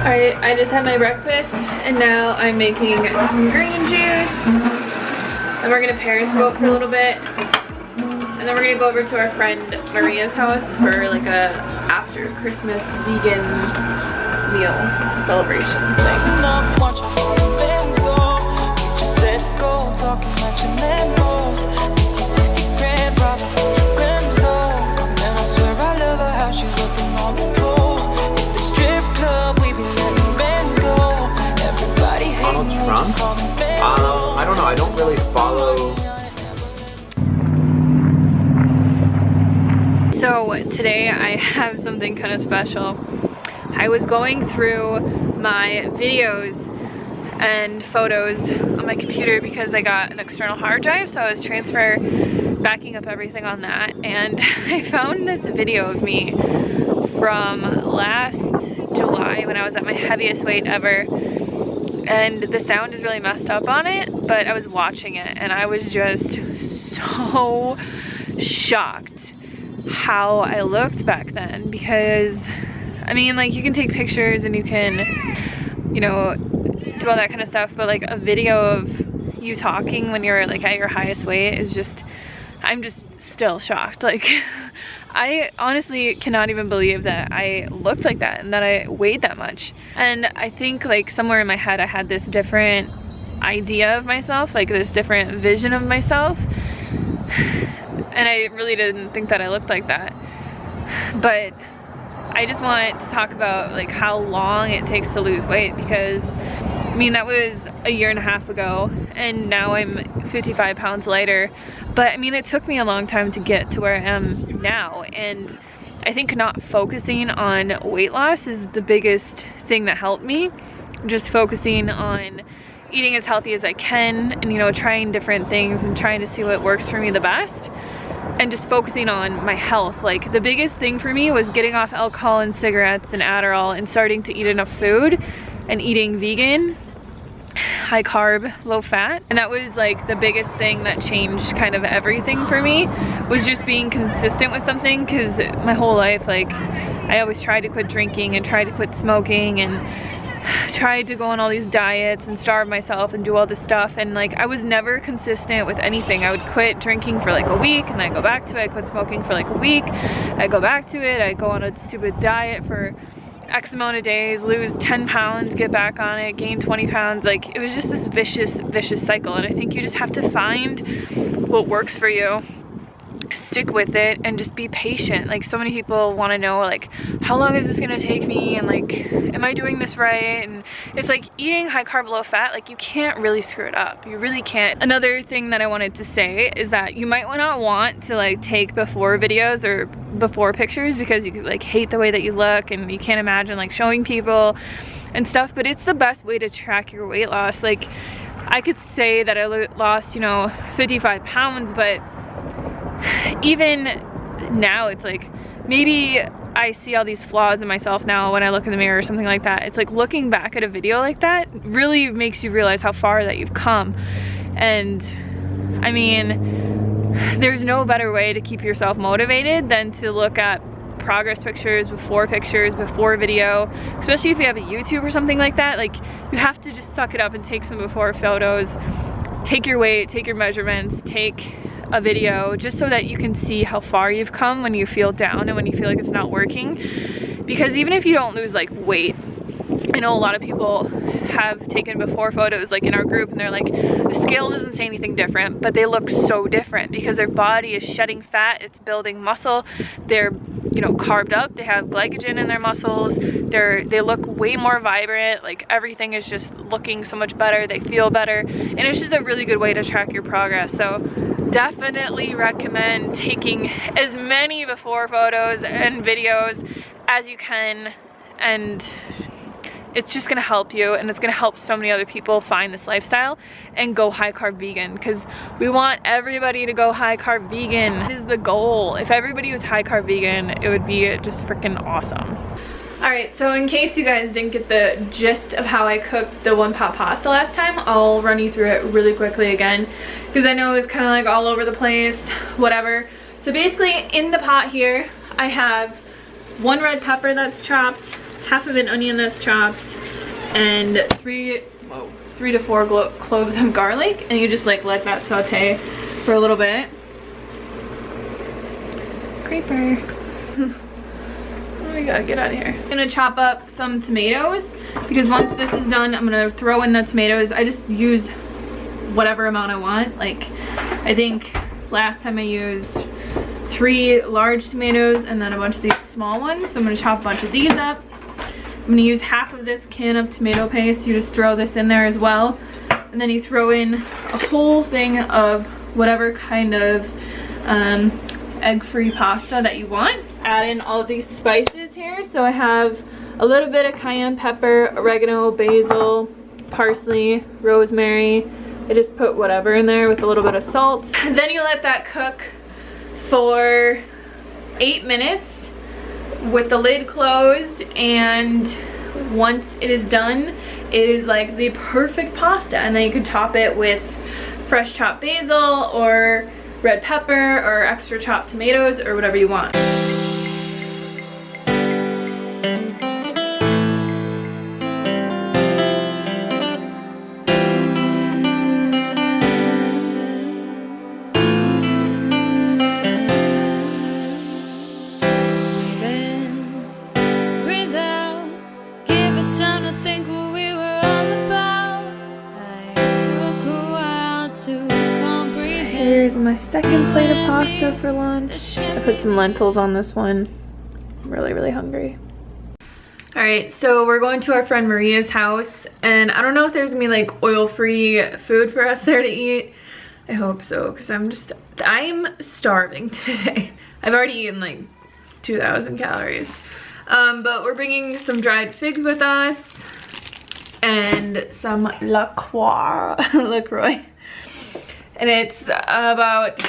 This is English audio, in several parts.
Alright, I just had my breakfast and now I'm making some green juice. And we're gonna Periscope for a little bit. And then we're gonna go over to our friend Maria's house for like a after Christmas vegan meal celebration thing. Donald Trump? I don't know, I don't really follow. So today I have something kind of special. I was going through my videos and photos on my computer because I got an external hard drive, so I was backing up everything on that, and I found this video of me from last July when I was at my heaviest weight ever, and the sound is really messed up on it, but I was watching it and I was just so shocked how I looked back then, because I mean, like, you can take pictures and you can, you know, do all that kind of stuff, but like a video of you talking when you're like at your highest weight is just, I'm just still shocked. Like, I honestly cannot even believe that I looked like that and that I weighed that much. And I think like somewhere in my head I had this different idea of myself, like this different vision of myself, and I really didn't think that I looked like that. But I just want to talk about like how long it takes to lose weight, because I mean, that was a year and a half ago and now I'm 55 pounds lighter. But I mean, it took me a long time to get to where I am now, and I think not focusing on weight loss is the biggest thing that helped me. Just focusing on eating as healthy as I can and, you know, trying different things and trying to see what works for me the best, and just focusing on my health. Like, the biggest thing for me was getting off alcohol and cigarettes and Adderall and starting to eat enough food and eating vegan, high carb, low fat. And that was like the biggest thing that changed kind of everything for me, was just being consistent with something. Because my whole life, like, I always tried to quit drinking and tried to quit smoking and tried to go on all these diets and starve myself and do all this stuff, and like I was never consistent with anything. I would quit drinking for like a week and I'd go back to it. I quit smoking for like a week, I'd go back to it. I'd go on a stupid diet for X amount of days, lose 10 pounds, get back on it, gain 20 pounds. Like, it was just this vicious cycle. And I think you just have to find what works for you, stick with it, and just be patient. Like, so many people want to know, like, how long is this gonna take me, and like, am I doing this right? And it's like, eating high carb, low fat, like, you can't really screw it up. You really can't. Another thing that I wanted to say is that you might not want to like take before videos or before pictures, because you like hate the way that you look and you can't imagine like showing people and stuff, but it's the best way to track your weight loss. Like, I could say that I lost, you know, 55 pounds, but even now it's like, maybe I see all these flaws in myself now when I look in the mirror or something like that. It's like, looking back at a video like that really makes you realize how far that you've come. And I mean, there's no better way to keep yourself motivated than to look at progress pictures, before video, especially if you have a YouTube or something like that. Like, you have to just suck it up and take some before photos, take your weight, take your measurements, take a video, just so that you can see how far you've come when you feel down and when you feel like it's not working. Because even if you don't lose like weight, I know a lot of people have taken before photos like in our group and they're like, the scale doesn't say anything different, but they look so different because their body is shedding fat, it's building muscle, they're, you know, carved up, they have glycogen in their muscles, they look way more vibrant, like everything is just looking so much better, they feel better, and it's just a really good way to track your progress. So definitely recommend taking as many before photos and videos as you can, and it's just gonna help you, and it's gonna help so many other people find this lifestyle and go high carb vegan, because we want everybody to go high carb vegan. That is the goal. If everybody was high carb vegan, it would be just freaking awesome. Alright, so in case you guys didn't get the gist of how I cooked the one pot pasta last time, I'll run you through it really quickly again, because I know it was kind of like all over the place, whatever. So basically, in the pot here, I have one red pepper that's chopped, half of an onion that's chopped, and 3 to 4 cloves of garlic, and you just like let that saute for a little bit. Creeper. Oh, we gotta get out of here. I'm gonna chop up some tomatoes because once this is done, I'm gonna throw in the tomatoes. I just use whatever amount I want. Like, I think last time I used 3 large tomatoes and then a bunch of these small ones. So I'm gonna chop a bunch of these up. I'm gonna use half of this can of tomato paste. You just throw this in there as well. And then you throw in a whole thing of whatever kind of egg-free pasta that you want. Add in all of these spices here. So I have a little bit of cayenne pepper, oregano, basil, parsley, rosemary. I just put whatever in there with a little bit of salt. Then you let that cook for 8 minutes with the lid closed, and once it is done, it is like the perfect pasta. And then you can top it with fresh chopped basil or red pepper or extra chopped tomatoes or whatever you want. Here's my second plate of pasta for lunch. I put some lentils on this one. I'm really hungry. All right, so we're going to our friend Maria's house, and I don't know if there's gonna be like oil-free food for us there to eat. I hope so, because I'm starving today. I've already eaten like 2,000 calories. But we're bringing some dried figs with us and some LaCroix. And it's about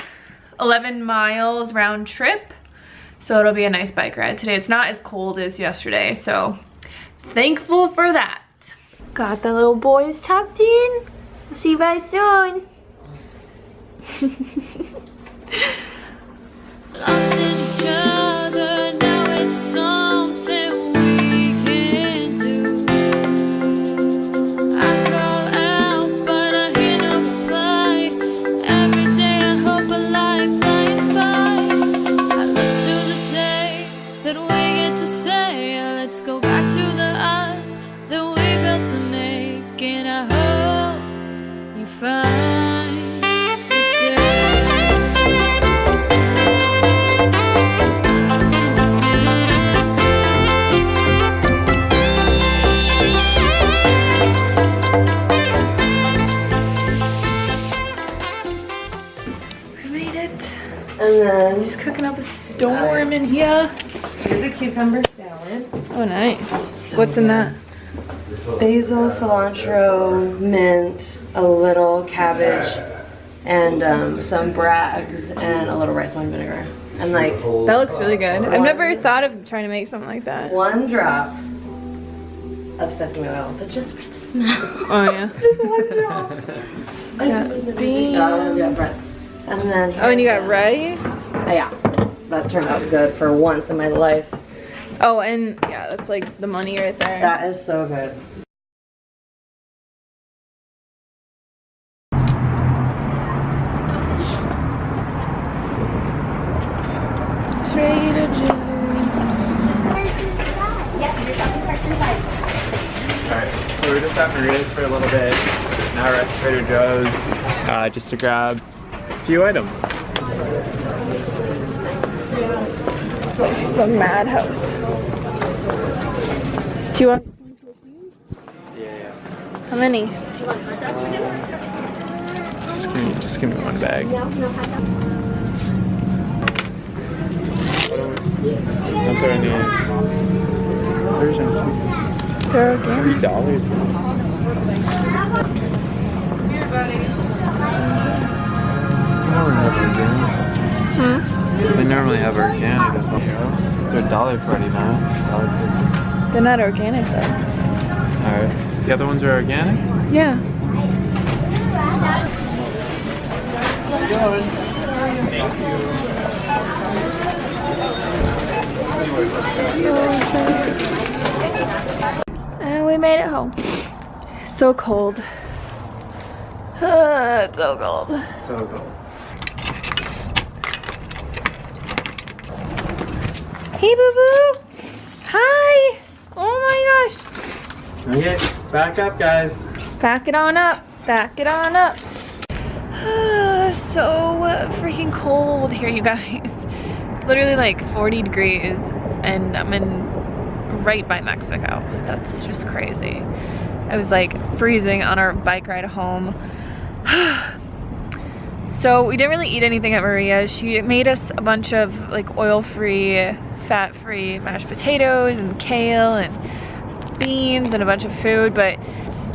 11 miles round trip. So it'll be a nice bike ride today. It's not as cold as yesterday, so thankful for that. Got the little boys tucked in. I'll see you guys soon. Lost in each other, now it's something we can do. I call out, but I hear no reply. Every day I hope a life flies by. I look to the day that we get to say, let's go back to the us that we built to make. And I hope you find. And then just cooking up a storm in here. Here's a cucumber salad. Oh, nice. What's in that? Basil, cilantro, mint, a little cabbage, and some brags, and a little rice wine vinegar. And like That looks really good. I've never thought of trying to make something like that. 1 drop of sesame oil, but just for the smell. Oh yeah. Just 1 drop. Got beans. Yeah, bread. And then Oh, and you got rice? yeah, that turned out good for once in my life. Oh, and yeah, that's like the money right there. That is so good. Trader Joe's. Alright, so we're just at Maria's for a little bit. Now we're at Trader Joe's just to grab a few items. It's a madhouse. Do you want? Yeah. How many? Just give me 1 bag. What's our new version? They're organic. $3. So they normally have organic. It's $1.49. They're not organic though. Alright. The other ones are organic? Yeah. And we made it home. So cold. It's so cold. So cool. Hey, boo boo. Hi. Oh my gosh. Okay, back up, guys. Back it on up. Back it on up. So freaking cold here, you guys. It's literally like 40 degrees, and I'm in right by Mexico. That's just crazy. I was like freezing on our bike ride home. So we didn't really eat anything at Maria's. She made us a bunch of like oil-free, fat-free mashed potatoes and kale and beans and a bunch of food, but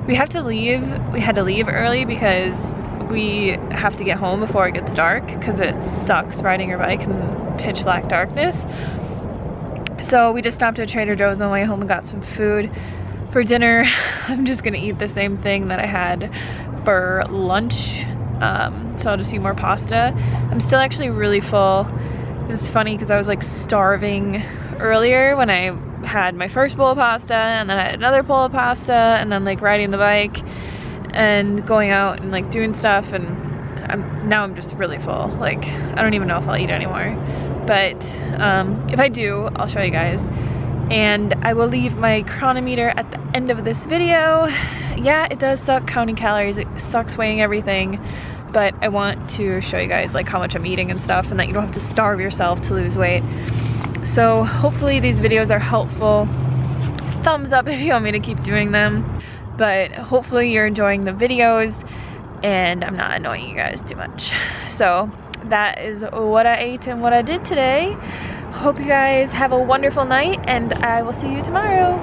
we have to leave. We had to leave early because we have to get home before it gets dark, because it sucks riding your bike in pitch black darkness. So we just stopped at Trader Joe's on the way home and got some food. For dinner, I'm just gonna eat the same thing that I had for lunch. So I'll just eat more pasta. I'm still actually really full. It was funny because I was like starving earlier when I had my first bowl of pasta, and then I had another bowl of pasta, and then like riding the bike and going out and like doing stuff, and now I'm just really full. Like, I don't even know if I'll eat anymore. But if I do, I'll show you guys. And I will leave my chronometer at the end of this video. Yeah, it does suck counting calories. It sucks weighing everything. But I want to show you guys like how much I'm eating and stuff, and that you don't have to starve yourself to lose weight. So hopefully these videos are helpful. Thumbs up if you want me to keep doing them. But hopefully you're enjoying the videos and I'm not annoying you guys too much. So that is what I ate and what I did today. Hope you guys have a wonderful night, and I will see you tomorrow.